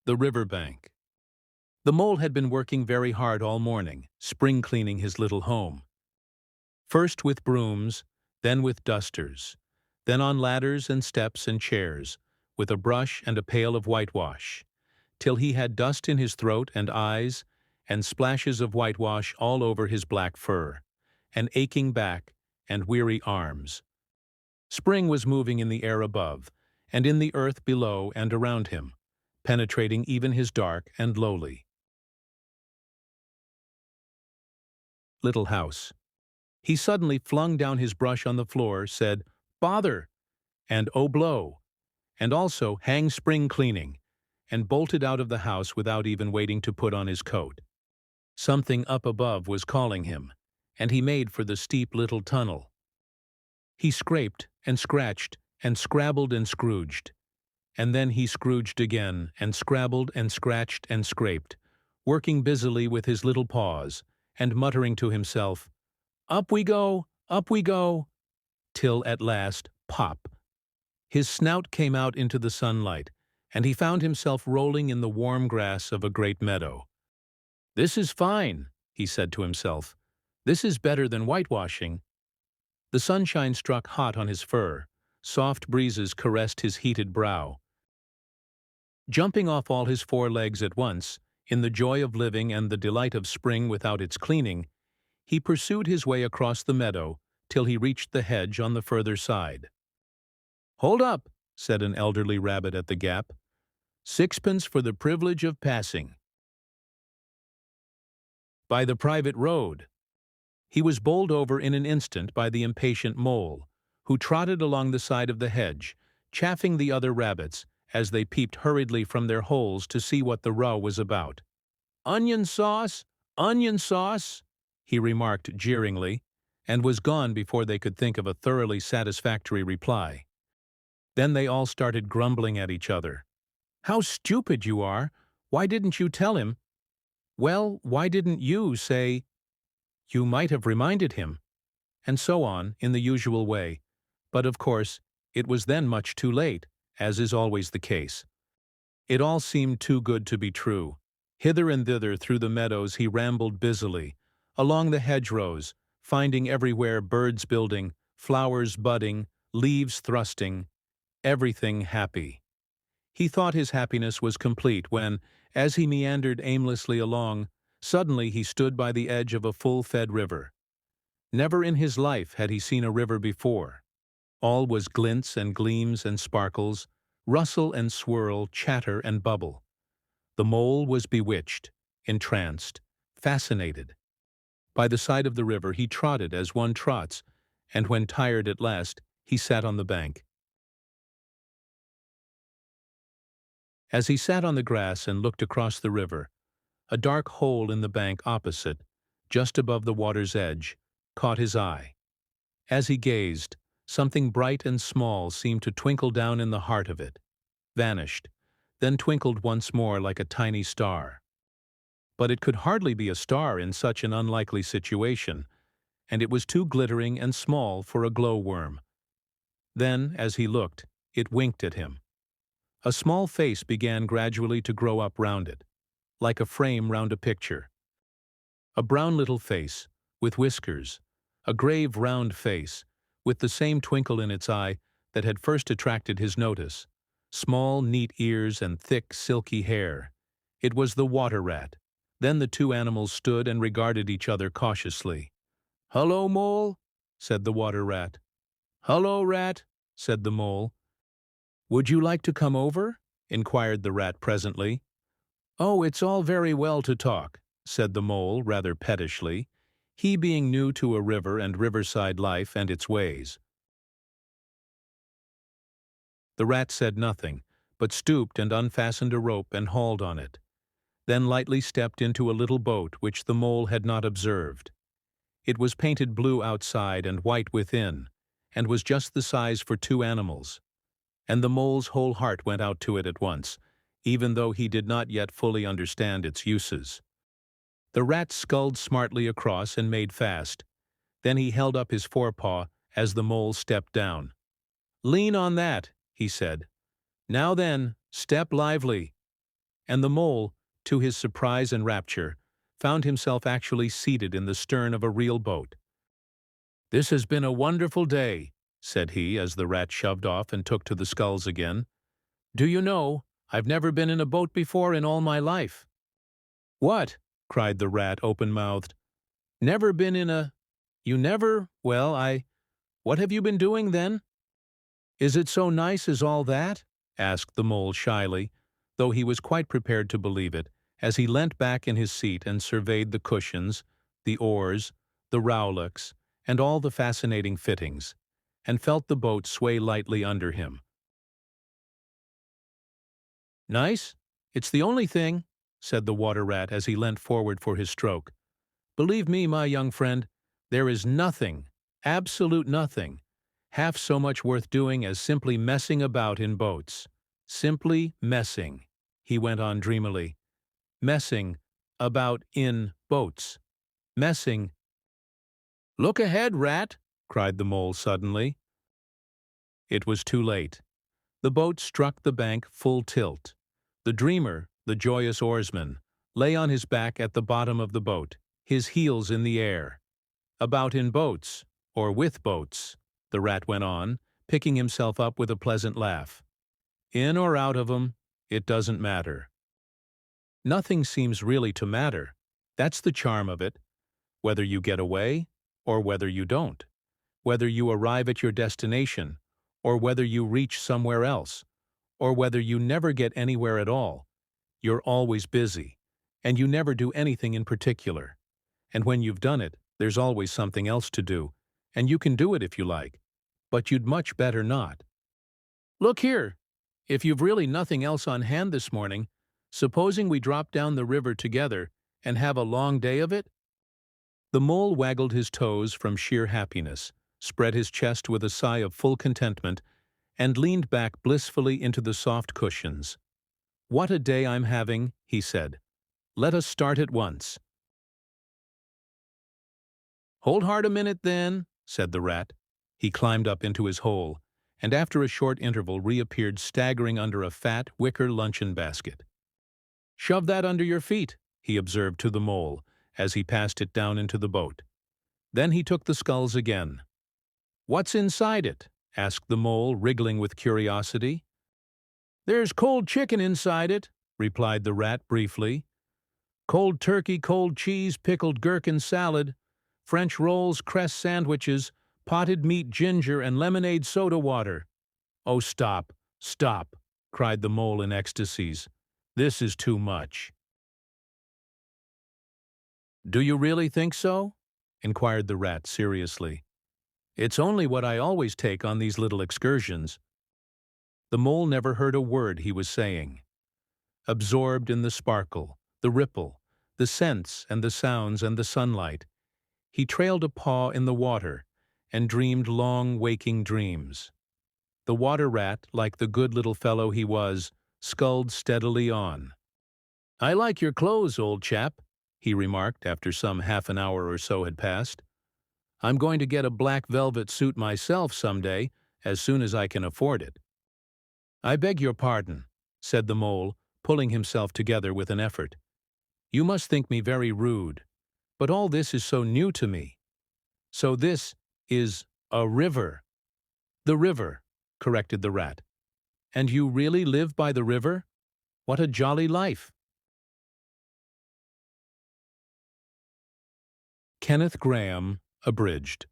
The riverbank. The mole had been working very hard all morning, spring cleaning his little home. First with brooms, then with dusters, then on ladders and steps and chairs, with a brush and a pail of whitewash, till he had dust in his throat and eyes, and splashes of whitewash all over his black fur, and aching back and weary arms. Spring was moving in the air above, and in the earth below and around him, penetrating even his dark and lowly little house. He suddenly flung down his brush on the floor, said, "Bother!" and "Oh, blow!" and also "Hang spring cleaning!" and bolted out of the house without even waiting to put on his coat. Something up above was calling him, and he made for the steep little tunnel. He scraped and scratched and scrabbled and scrooged. And then he scrooged again, and scrabbled and scratched and scraped, working busily with his little paws, and muttering to himself, up we go, till at last, pop! His snout came out into the sunlight, and he found himself rolling in the warm grass of a great meadow. "This is fine," he said to himself. "This is better than whitewashing." The sunshine struck hot on his fur, soft breezes caressed his heated brow. Jumping off all his 4 legs at once, in the joy of living and the delight of spring without its cleaning, he pursued his way across the meadow till he reached the hedge on the further side. "Hold up," said an elderly rabbit at the gap. "Sixpence for the privilege of passing by the private road." He was bowled over in an instant by the impatient mole, who trotted along the side of the hedge, chaffing the other rabbits as they peeped hurriedly from their holes to see what the row was about. "Onion sauce, he remarked jeeringly, and was gone before they could think of a thoroughly satisfactory reply. Then they all started grumbling at each other. "How stupid you are! Why didn't you tell him?" "Well, why didn't you say—" "You might have reminded him," and so on, in the usual way. But of course, it was then much too late, as is always the case. It all seemed too good to be true. Hither and thither through the meadows he rambled busily, along the hedgerows, finding everywhere birds building, flowers budding, leaves thrusting, everything happy. He thought his happiness was complete when, as he meandered aimlessly along, suddenly he stood by the edge of a full-fed river. Never in his life had he seen a river before. All was glints and gleams and sparkles, rustle and swirl, chatter and bubble. The mole was bewitched, entranced, fascinated. By the side of the river he trotted as one trots, and when tired at last, he sat on the bank. As he sat on the grass and looked across the river, a dark hole in the bank opposite, just above the water's edge, caught his eye. As he gazed, something bright and small seemed to twinkle down in the heart of it, vanished, then twinkled once more like a tiny star. But it could hardly be a star in such an unlikely situation, and it was too glittering and small for a glowworm. Then, as he looked, it winked at him. A small face began gradually to grow up round it, like a frame round a picture. A brown little face, with whiskers, a grave round face, with the same twinkle in its eye that had first attracted his notice, small neat ears and thick silky hair. It was the water rat. Then the two animals stood and regarded each other cautiously. "Hullo, mole," said the water rat. "Hullo, rat," said the mole. "Would you like to come over?" inquired the rat presently. "Oh, it's all very well to talk," said the mole rather pettishly, he being new to a river and riverside life and its ways. The rat said nothing, but stooped and unfastened a rope and hauled on it, then lightly stepped into a little boat which the mole had not observed. It was painted blue outside and white within, and was just the size for 2 animals. And the mole's whole heart went out to it at once, even though he did not yet fully understand its uses. The rat sculled smartly across and made fast. Then he held up his forepaw as the mole stepped down. "Lean on that," he said. "Now then, step lively." and the mole, to his surprise and rapture, found himself actually seated in the stern of a real boat. "This has been a wonderful day," said he as the rat shoved off and took to the sculls again. "Do you know, I've never been in a boat before in all my life." "What?" cried the rat, open-mouthed. "Never been in a— You never— Well, What have you been doing, then?" "Is it so nice as all that?" asked the mole shyly, though he was quite prepared to believe it, as he leant back in his seat and surveyed the cushions, the oars, the rowlocks, and all the fascinating fittings, and felt the boat sway lightly under him. "Nice? It's the only thing," said the water rat as he leant forward for his stroke. "Believe me, my young friend, there is nothing, absolute nothing, half so much worth doing as simply messing about in boats. Simply messing," he went on dreamily. "Messing about in boats. Messing—" "Look ahead, rat!" cried the mole suddenly. It was too late. The boat struck the bank full tilt. The dreamer, the joyous oarsman, lay on his back at the bottom of the boat, his heels in the air. "About in boats, or with boats," the rat went on, picking himself up with a pleasant laugh. "In or out of 'em, it doesn't matter. Nothing seems really to matter. That's the charm of it. Whether you get away, or whether you don't. Whether you arrive at your destination, or whether you reach somewhere else, or whether you never get anywhere at all. You're always busy, and you never do anything in particular. And when you've done it, there's always something else to do, and you can do it if you like, but you'd much better not. Look here, if you've really nothing else on hand this morning, supposing we drop down the river together and have a long day of it?" The mole waggled his toes from sheer happiness, spread his chest with a sigh of full contentment, and leaned back blissfully into the soft cushions. "What a day I'm having," he said. "Let us start at once." "Hold hard a minute, then," said the rat. He climbed up into his hole, and after a short interval reappeared staggering under a fat, wicker luncheon basket. "Shove that under your feet," he observed to the mole, as he passed it down into the boat. Then he took the sculls again. "What's inside it?" asked the mole, wriggling with curiosity. "There's cold chicken inside it," replied the rat briefly. "Cold turkey, cold cheese, pickled gherkin salad, French rolls, cress sandwiches, potted meat ginger, and lemonade soda water." "Oh, stop, stop," cried the mole in ecstasies. "This is too much." "Do you really think so?" inquired the rat seriously. "It's only what I always take on these little excursions." The mole never heard a word he was saying. Absorbed in the sparkle, the ripple, the scents and the sounds and the sunlight, he trailed a paw in the water and dreamed long, waking dreams. The water rat, like the good little fellow he was, sculled steadily on. "I like your clothes, old chap," he remarked after some half an hour or so had passed. "I'm going to get a black velvet suit myself some day, as soon as I can afford it." "I beg your pardon," said the mole, pulling himself together with an effort. "You must think me very rude, but all this is so new to me. So this is a river." "The river," corrected the rat. "And you really live by the river? What a jolly life." Kenneth Grahame, Abridged.